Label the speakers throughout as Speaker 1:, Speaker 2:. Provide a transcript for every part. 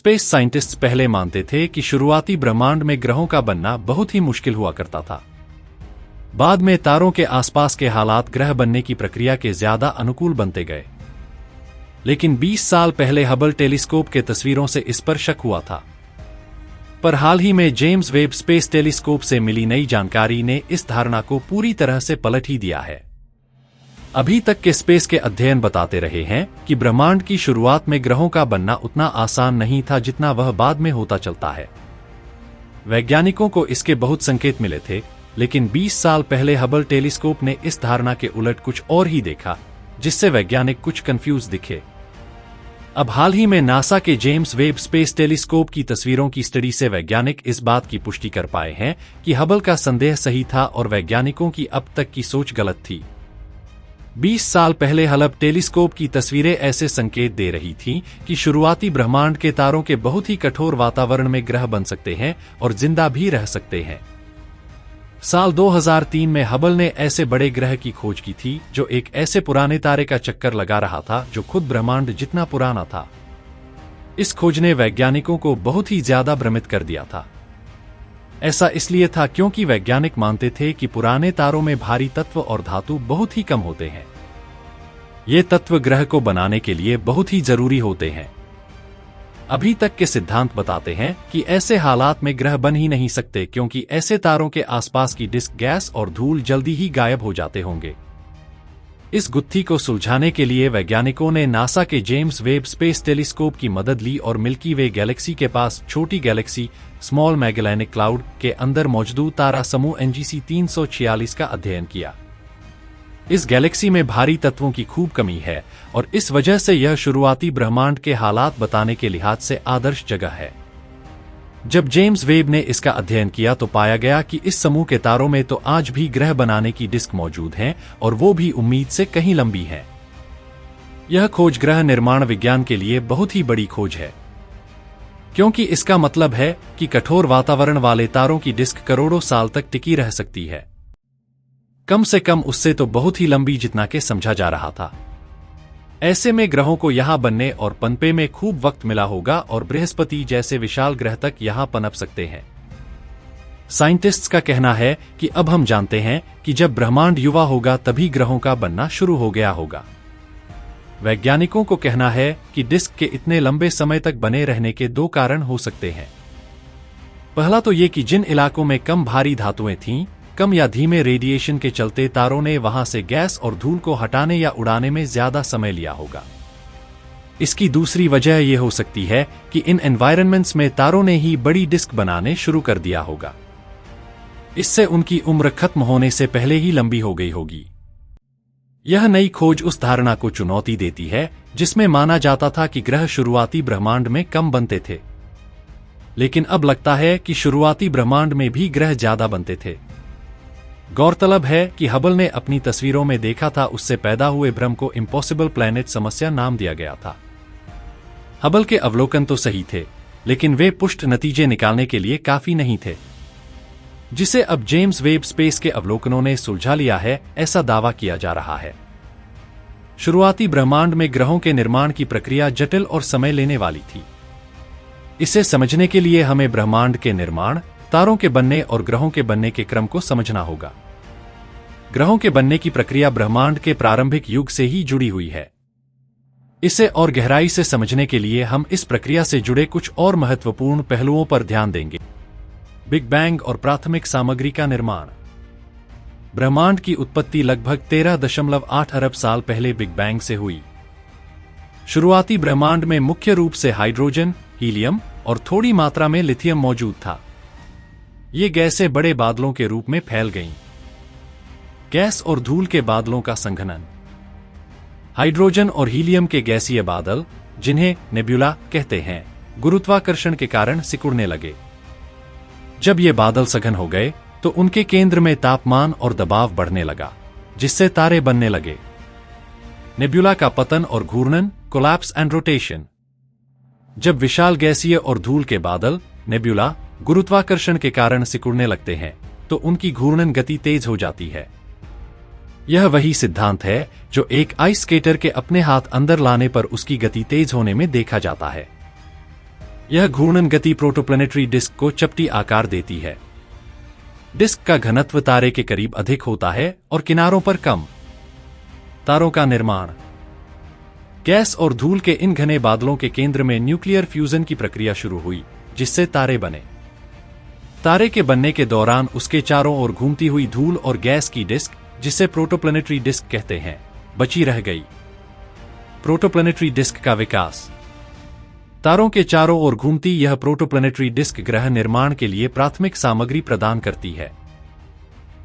Speaker 1: Space scientists पहले मानते थे कि शुरुआती ब्रह्मांड में ग्रहों का बनना बहुत ही मुश्किल हुआ करता था। बाद में तारों के आसपास के हालात ग्रह बनने की प्रक्रिया के ज्यादा अनुकूल बनते गए। लेकिन 20 साल पहले हबल टेलीस्कोप के तस्वीरों से इस पर शक हुआ था। पर हाल ही में जेम्स वेब स्पेस टेलीस्कोप से मिली नई जानकारी ने इस धारणा को पूरी तरह से पलट ही दिया है। अभी तक के स्पेस के अध्ययन बताते रहे हैं कि ब्रह्मांड की शुरुआत में ग्रहों का बनना उतना आसान नहीं था जितना वह बाद में होता चलता है। वैज्ञानिकों को इसके बहुत संकेत मिले थे, लेकिन 20 साल पहले हबल टेलीस्कोप ने इस धारणा के उलट कुछ और ही देखा, जिससे वैज्ञानिक कुछ कंफ्यूज दिखे। अब हाल ही में नासा के जेम्स वेब स्पेस टेलीस्कोप की तस्वीरों की स्टडी से वैज्ञानिक इस बात की पुष्टि कर पाए हैं कि हबल का संदेह सही था और वैज्ञानिकों की अब तक की सोच गलत थी। 20 साल पहले हबल टेलीस्कोप की तस्वीरें ऐसे संकेत दे रही थीं कि शुरुआती ब्रह्मांड के तारों के बहुत ही कठोर वातावरण में ग्रह बन सकते हैं और जिंदा भी रह सकते हैं। साल 2003 में हबल ने ऐसे बड़े ग्रह की खोज की थी जो एक ऐसे पुराने तारे का चक्कर लगा रहा था जो खुद ब्रह्मांड जितना पुराना था। इस खोज ने वैज्ञानिकों को बहुत ही ज्यादा भ्रमित कर दिया था। ऐसा इसलिए था क्योंकि वैज्ञानिक मानते थे कि पुराने तारों में भारी तत्व और धातु बहुत ही कम होते हैं। ये तत्व ग्रह को बनाने के लिए बहुत ही जरूरी होते हैं। अभी तक के सिद्धांत बताते हैं कि ऐसे हालात में ग्रह बन ही नहीं सकते क्योंकि ऐसे तारों के आसपास की डिस्क गैस और धूल जल्दी ही गायब हो जाते होंगे। इस गुत्थी को सुलझाने के लिए वैज्ञानिकों ने नासा के जेम्स वेब स्पेस टेलीस्कोप की मदद ली और मिल्की वे गैलेक्सी के पास छोटी गैलेक्सी स्मॉल मैगेलेनिक क्लाउड के अंदर मौजूद तारा समूह NGC 346 का अध्ययन किया। इस गैलेक्सी में भारी तत्वों की खूब कमी है और इस वजह से यह शुरुआती ब्रह्मांड के हालात बताने के लिहाज से आदर्श जगह है। जब जेम्स वेब ने इसका अध्ययन किया तो पाया गया कि इस समूह के तारों में तो आज भी ग्रह बनाने की डिस्क मौजूद हैं और वो भी उम्मीद से कहीं लंबी है। यह खोज ग्रह निर्माण विज्ञान के लिए बहुत ही बड़ी खोज है, क्योंकि इसका मतलब है कि कठोर वातावरण वाले तारों की डिस्क करोड़ों साल तक टिकी रह सकती है। कम से कम उससे तो बहुत ही लंबी जितना के समझा जा रहा था। ऐसे में ग्रहों को यहां बनने और पनपे में खूब वक्त मिला होगा और बृहस्पति जैसे विशाल ग्रह तक यहां पनप सकते हैं। साइंटिस्ट्स का कहना है कि अब हम जानते हैं कि जब ब्रह्मांड युवा होगा तभी ग्रहों का बनना शुरू हो गया होगा। वैज्ञानिकों को कहना है कि डिस्क के इतने लंबे समय तक बने रहने के दो कारण हो सकते हैं। पहला तो ये कि जिन इलाकों में कम भारी धातुएं थीं, कम या धीमे रेडिएशन के चलते तारों ने वहां से गैस और धूल को हटाने या उड़ाने में ज्यादा समय लिया होगा। इसकी दूसरी वजह यह हो सकती है कि इन एनवायरनमेंट्स में तारों ने ही बड़ी डिस्क बनाने शुरू कर दिया होगा। इससे उनकी उम्र खत्म होने से पहले ही लंबी हो गई होगी। यह नई खोज उस धारणा को चुनौती देती है जिसमें माना जाता था कि ग्रह शुरुआती ब्रह्मांड में कम बनते थे, लेकिन अब लगता है कि शुरुआती ब्रह्मांड में भी ग्रह ज्यादा बनते थे। गौरतलब है कि हबल ने अपनी तस्वीरों में देखा था, उससे पैदा हुए भ्रम को इम्पॉसिबल प्लैनेट समस्या नाम दिया गया था। हबल के अवलोकन तो सही थे, लेकिन वे पुष्ट नतीजे निकालने के लिए काफी नहीं थे, जिसे अब जेम्स वेब स्पेस के अवलोकनों ने सुलझा लिया है, ऐसा दावा किया जा रहा है। शुरुआती ब्रह्मांड में ग्रहों के निर्माण की प्रक्रिया जटिल और समय लेने वाली थी। इसे समझने के लिए हमें ब्रह्मांड के निर्माण, तारों के बनने और ग्रहों के बनने के क्रम को समझना होगा। ग्रहों के बनने की प्रक्रिया ब्रह्मांड के प्रारंभिक युग से ही जुड़ी हुई है। इसे और गहराई से समझने के लिए हम इस प्रक्रिया से जुड़े कुछ और महत्वपूर्ण पहलुओं पर ध्यान देंगे। बिग बैंग और प्राथमिक सामग्री का निर्माण। ब्रह्मांड की उत्पत्ति लगभग 13.8 अरब साल पहले बिग बैंग से हुई। शुरुआती ब्रह्मांड में मुख्य रूप से हाइड्रोजन, हीलियम और थोड़ी मात्रा में लिथियम मौजूद था। ये गैसें बड़े बादलों के रूप में फैल गईं। गैस और धूल के बादलों का संघनन। हाइड्रोजन और हीलियम के गैसीय बादल, जिन्हें नेब्यूला कहते हैं, गुरुत्वाकर्षण के कारण सिकुड़ने लगे। जब ये बादल सघन हो गए तो उनके केंद्र में तापमान और दबाव बढ़ने लगा, जिससे तारे बनने लगे। नेब्यूला का पतन और घूर्णन, कोलैप्स एंड रोटेशन। जब विशाल गैसीय और धूल के बादल, नेब्यूला, गुरुत्वाकर्षण के कारण सिकुड़ने लगते हैं तो उनकी घूर्णन गति तेज हो जाती है। यह वही सिद्धांत है जो एक आइस स्केटर के अपने हाथ अंदर लाने पर उसकी गति तेज होने में देखा जाता है। यह घूर्णन गति प्रोटोप्लैनेटरी डिस्क को चपटी आकार देती है। डिस्क का घनत्व तारे के करीब अधिक होता है और किनारों पर कम। तारों का निर्माण। गैस और धूल के इन घने बादलों के केंद्र में न्यूक्लियर फ्यूजन की प्रक्रिया शुरू हुई, जिससे तारे बने। तारे के बनने के दौरान उसके चारों ओर घूमती हुई धूल और गैस की डिस्क, जिसे प्रोटोप्लैनेटरी डिस्क कहते हैं, बची रह गई। प्रोटोप्लैनेटरी डिस्क का विकास। तारों के चारों ओर घूमती यह प्रोटोप्लैनेटरी डिस्क ग्रह निर्माण के लिए प्राथमिक सामग्री प्रदान करती है।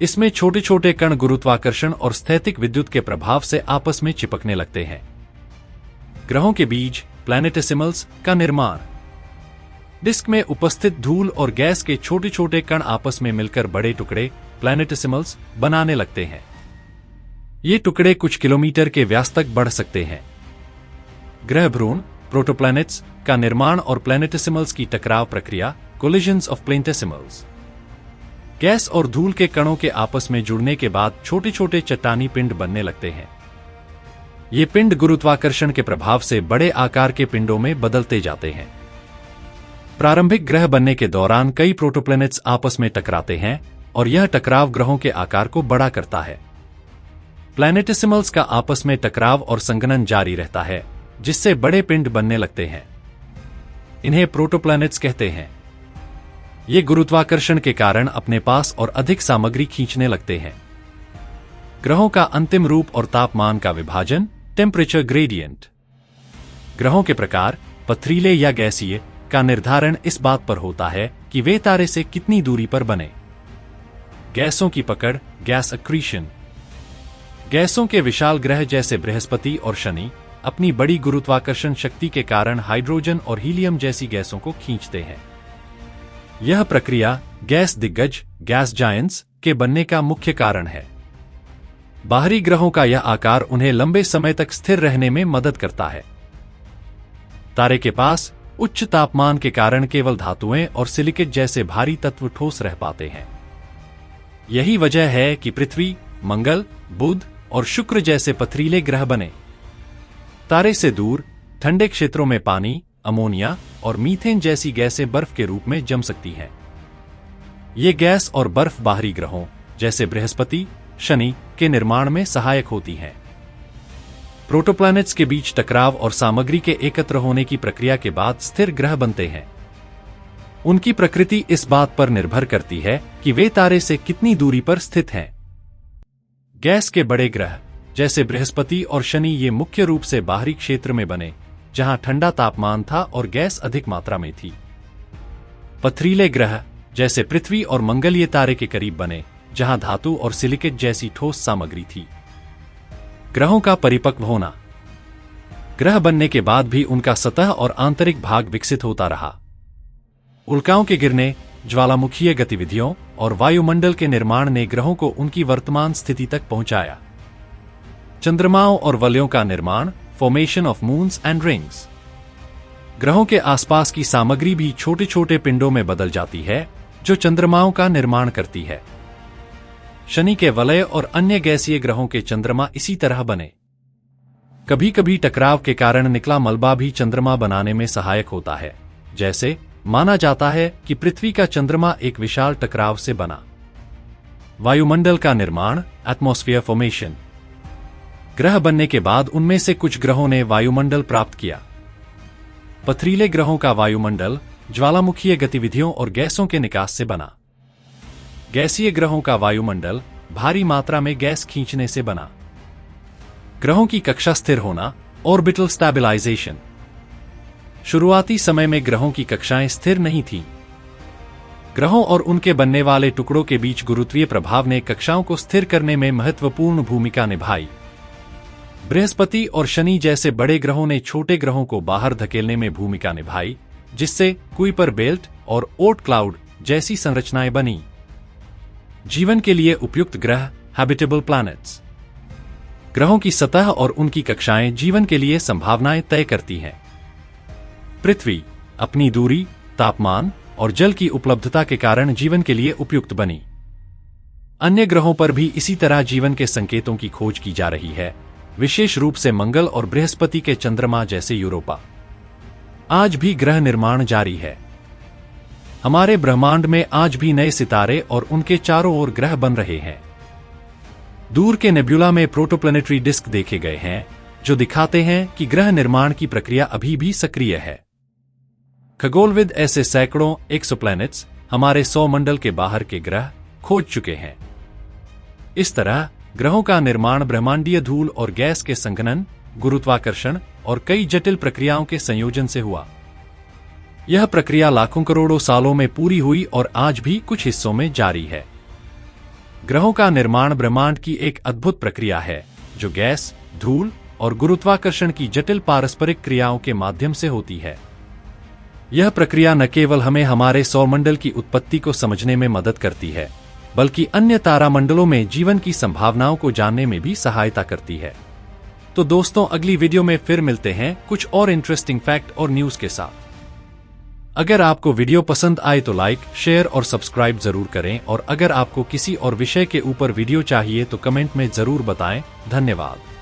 Speaker 1: इसमें छोटे छोटे कण गुरुत्वाकर्षण और स्थैतिक विद्युत के प्रभाव से आपस में चिपकने लगते हैं। ग्रहों के बीज, प्लैनेटेसिमल्स, का निर्माण। डिस्क में उपस्थित धूल और गैस के छोटे छोटे कण आपस में मिलकर बड़े टुकड़े, प्लैनेटेसिमल्स, बनाने लगते हैं। ये टुकड़े कुछ किलोमीटर के व्यास तक बढ़ सकते हैं। ग्रह भ्रूण, प्रोटोप्लैनेट्स, का निर्माण और प्लैनेटेसिमल्स की टकराव प्रक्रिया, कोलिजन्स ऑफ प्लैनेटेसिमल्स। गैस और धूल के कणों के आपस में जुड़ने के बाद छोटे छोटे चट्टानी पिंड बनने लगते हैं। ये पिंड गुरुत्वाकर्षण के प्रभाव से बड़े आकार के पिंडों में बदलते जाते हैं। प्रारंभिक ग्रह बनने के दौरान कई प्रोटोप्लैनेट्स आपस में टकराते हैं और यह टकराव ग्रहों के आकार को बड़ा करता है। प्लैनेटेसिमल्स का आपस में टकराव और संघनन जारी रहता है, जिससे बड़े पिंड बनने लगते हैं। इन्हें प्रोटोप्लैनेट्स कहते हैं। ये गुरुत्वाकर्षण के कारण अपने पास और अधिक सामग्री खींचने लगते हैं। ग्रहों का अंतिम रूप और तापमान का विभाजन, टेम्परेचर ग्रेडियंट। ग्रहों के प्रकार, पथरीले या गैसीय, का निर्धारण इस बात पर होता है कि वे तारे से कितनी दूरी पर बने। गैसों की पकड़, गैस अक्रीशन। गैसों के विशाल ग्रह जैसे बृहस्पति और शनि अपनी बड़ी गुरुत्वाकर्षण शक्ति के कारण हाइड्रोजन और हीलियम जैसी गैसों को खींचते हैं। यह प्रक्रिया गैस दिग्गज, गैस जायंट्स, के बनने का मुख्य कारण है। बाहरी ग्रहों का यह आकार उन्हें लंबे समय तक स्थिर रहने में मदद करता है। तारे के पास उच्च तापमान के कारण केवल धातुएं और सिलिकेट जैसे भारी तत्व ठोस रह पाते हैं। यही वजह है कि पृथ्वी, मंगल, बुध और शुक्र जैसे पथरीले ग्रह बने। तारे से दूर ठंडे क्षेत्रों में पानी, अमोनिया और मीथेन जैसी गैसें बर्फ के रूप में जम सकती हैं। ये गैस और बर्फ बाहरी ग्रहों जैसे बृहस्पति, शनि के निर्माण में सहायक होती हैं। प्रोटोप्लैनेट्स के बीच टकराव और सामग्री के एकत्र होने की प्रक्रिया के बाद स्थिर ग्रह बनते हैं। उनकी प्रकृति इस बात पर निर्भर करती है कि वे तारे से कितनी दूरी पर स्थित हैं। गैस के बड़े ग्रह जैसे बृहस्पति और शनि ये मुख्य रूप से बाहरी क्षेत्र में बने, जहां ठंडा तापमान था और गैस अधिक मात्रा में थी। पथरीले ग्रह जैसे पृथ्वी और मंगल ये तारे के करीब बने, जहां धातु और सिलिकेट जैसी ठोस सामग्री थी। ग्रहों का परिपक्व होना। ग्रह बनने के बाद भी उनका सतह और आंतरिक भाग विकसित होता रहा। उल्काओं के गिरने, ज्वालामुखीय गतिविधियों और वायुमंडल के निर्माण ने ग्रहों को उनकी वर्तमान स्थिति तक पहुंचाया। चंद्रमाओं और वलयों का निर्माण, formation of moons and rings. ग्रहों के आसपास की सामग्री भी छोटे छोटे पिंडों में बदल जाती है, जो चंद्रमाओं का निर्माण करती है। शनि के वलय और अन्य गैसीय ग्रहों के चंद्रमा इसी तरह बने। कभी कभी टकराव के कारण निकला मलबा भी चंद्रमा बनाने में सहायक होता है। जैसे माना जाता है कि पृथ्वी का चंद्रमा एक विशाल टकराव से बना। वायुमंडल का निर्माण, एटमॉस्फेयर फॉर्मेशन। ग्रह बनने के बाद उनमें से कुछ ग्रहों ने वायुमंडल प्राप्त किया। पथरीले ग्रहों का वायुमंडल ज्वालामुखीय गतिविधियों और गैसों के निकास से बना। गैसीय ग्रहों का वायुमंडल भारी मात्रा में गैस खींचने से बना। ग्रहों की कक्षा स्थिर होना, ऑर्बिटल स्टेबलाइजेशन। शुरुआती समय में ग्रहों की कक्षाएं स्थिर नहीं थीं। ग्रहों और उनके बनने वाले टुकड़ों के बीच गुरुत्वीय प्रभाव ने कक्षाओं को स्थिर करने में महत्वपूर्ण भूमिका निभाई। बृहस्पति और शनि जैसे बड़े ग्रहों ने छोटे ग्रहों को बाहर धकेलने में भूमिका निभाई, जिससे कुइपर बेल्ट और ओर्ट क्लाउड जैसी संरचनाएं बनी। जीवन के लिए उपयुक्त ग्रह, हैबिटेबल प्लैनेट्स। ग्रहों की सतह और उनकी कक्षाएं जीवन के लिए संभावनाएं तय करती हैं। पृथ्वी अपनी दूरी, तापमान और जल की उपलब्धता के कारण जीवन के लिए उपयुक्त बनी। अन्य ग्रहों पर भी इसी तरह जीवन के संकेतों की खोज की जा रही है, विशेष रूप से मंगल और बृहस्पति के चंद्रमा जैसे यूरोपा। आज भी ग्रह निर्माण जारी है। हमारे ब्रह्मांड में आज भी नए सितारे और उनके चारों ओर ग्रह बन रहे हैं। दूर के नेब्युला में प्रोटोप्लैनेटरी डिस्क देखे गए हैं जो दिखाते हैं कि ग्रह निर्माण की प्रक्रिया अभी भी सक्रिय है। खगोलविद ऐसे सैकड़ों एक्सोप्लैनेट्स, हमारे सौरमंडल के बाहर के ग्रह, खोज चुके हैं। इस तरह ग्रहों का निर्माण ब्रह्मांडीय धूल और गैस के संघनन, गुरुत्वाकर्षण और कई जटिल प्रक्रियाओं के संयोजन से हुआ। यह प्रक्रिया लाखों करोड़ों सालों में पूरी हुई और आज भी कुछ हिस्सों में जारी है। ग्रहों का निर्माण ब्रह्मांड की एक अद्भुत प्रक्रिया है जो गैस, धूल और गुरुत्वाकर्षण की जटिल पारस्परिक क्रियाओं के माध्यम से होती है। यह प्रक्रिया न केवल हमें हमारे सौरमंडल की उत्पत्ति को समझने में मदद करती है, बल्कि अन्य तारामंडलों में जीवन की संभावनाओं को जानने में भी सहायता करती है। तो दोस्तों, अगली वीडियो में फिर मिलते हैं कुछ और इंटरेस्टिंग फैक्ट और न्यूज के साथ। अगर आपको वीडियो पसंद आए तो लाइक, शेयर और सब्सक्राइब जरूर करें और अगर आपको किसी और विषय के ऊपर वीडियो चाहिए तो कमेंट में जरूर बताएं। धन्यवाद।